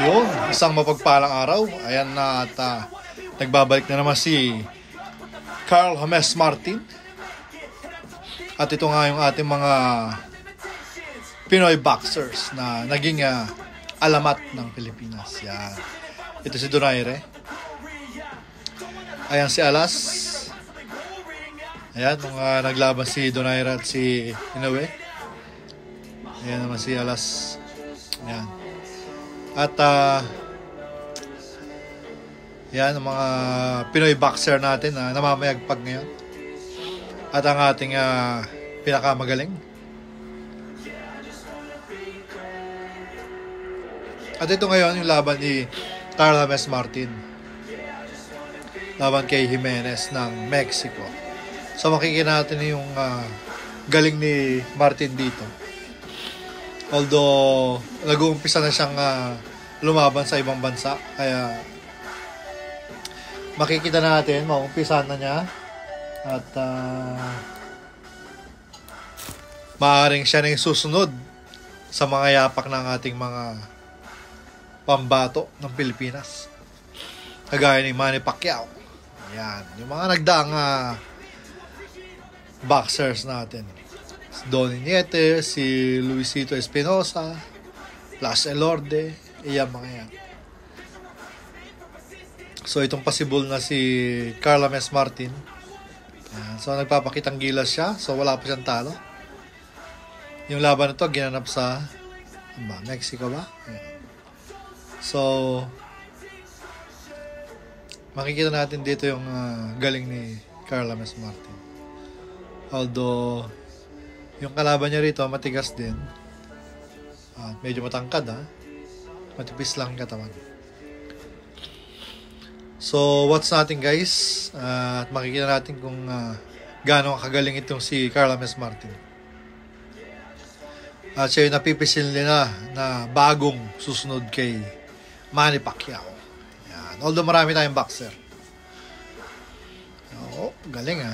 Yun, isang mapagpalang araw. Ayan na at nagbabalik na naman si Carl James Martin. At ito nga yung ating mga Pinoy boxers na naging alamat ng Pilipinas. Yan. Ito si Donaire. Ayan si Alas. Ayan, mga naglaban si Donaire at si Inoue. Ayan naman si Alas. Ayan. At yan ang mga Pinoy boxer natin na namamayagpag ngayon. At ang ating pinakamagaling. At ito ngayon yung laban ni Carl James Martin. Laban kay Jimenez ng Mexico. So makikita natin yung galing ni Martin dito. Although nag-uumpisa na siyang lumaban sa ibang bansa, kaya makikita natin, maumpisahan na niya at maaaring siya na yung susunod sa mga yapak ng ating mga pambato ng Pilipinas, kagaya ni Manny Pacquiao. Ayan, yung mga nagdaang boxers natin. Donnie Nieto, si Luisito Espinosa, Flash Elorde, iyan mga yan. So itong possible na si Carl James Martin. Ayan. So nagpapakitang gilas siya, so wala pa siyang talo. Yung laban na to ginanap sa Mexico ba? Ayan. So makikita natin dito yung galing ni Carl James Martin. Although yung kalaban niya rito matigas din. Medyo matangkad matipis lang katawan. So watch natin guys. At makikita natin kung gaano kagaling itong si Carl James Martin. At siya yung napipisil nila na bagong susunod kay Manny Pacquiao. Yan. Although marami tayong boxer. Oo, galing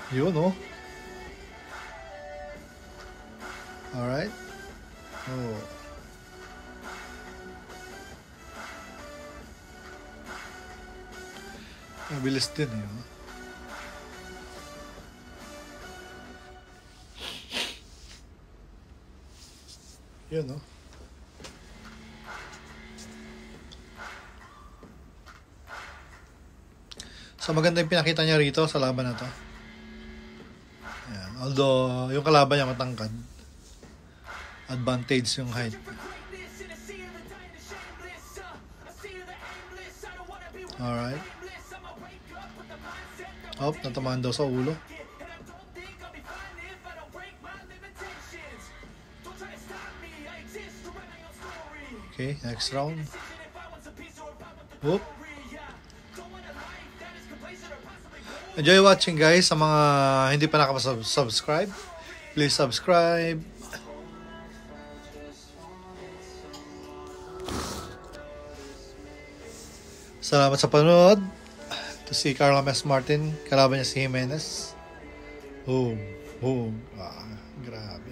Yun Alright. Mabilis din Yun So maganda yung pinakita niya rito sa laban na to. Ayan. Although yung kalaban niya matangkad, advantage yung height. Alright. Natamaan daw sa ulo. Okay, next round. Enjoy watching guys. Sa mga hindi pa nakapasubscribe, please subscribe. Salamat sa panonood. Ito si Carl James Martin. Kalaban niya si Jimenez. Boom. Grabe.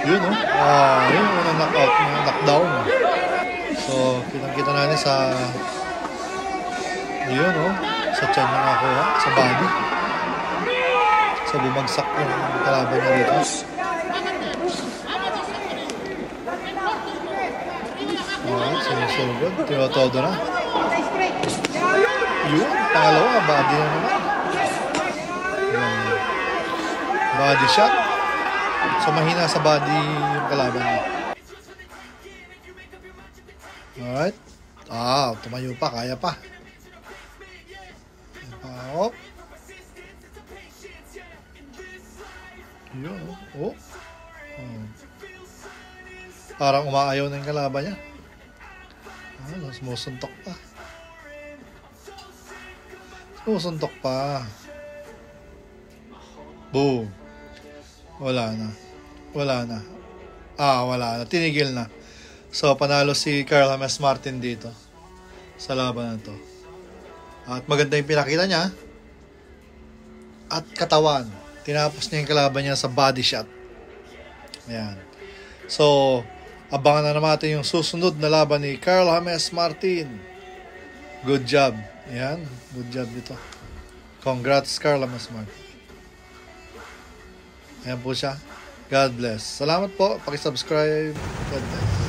Yun yun yung knockdown. So kitang-kita natin sa yun sa tiyan niya nakuha, sa body. So bumagsak yung kalaban niya dito. Sinusugod, tinotodo na. Yun, pangalawa, body na naman. Body shot. So mahina sa body yung kalaban niya. Alright. Tumayo pa, kaya pa. Yun, parang umaayaw na yung kalaban niya. Sumusuntok pa. Boom. Wala na. Wala na. Wala na. Tinigil na. So, panalo si Carl James Martin dito sa laban na to. At maganda yung pinakita niya. At katawan. Tinapos niya yung kalaban niya sa body shot. Ayan. So, abangan na naman natin yung susunod na laban ni Carl James Martin. Good job. Ayan. Good job dito. Congrats, Carl James Martin. Ayan po siya. God bless. Salamat po. Pakisubscribe. God bless.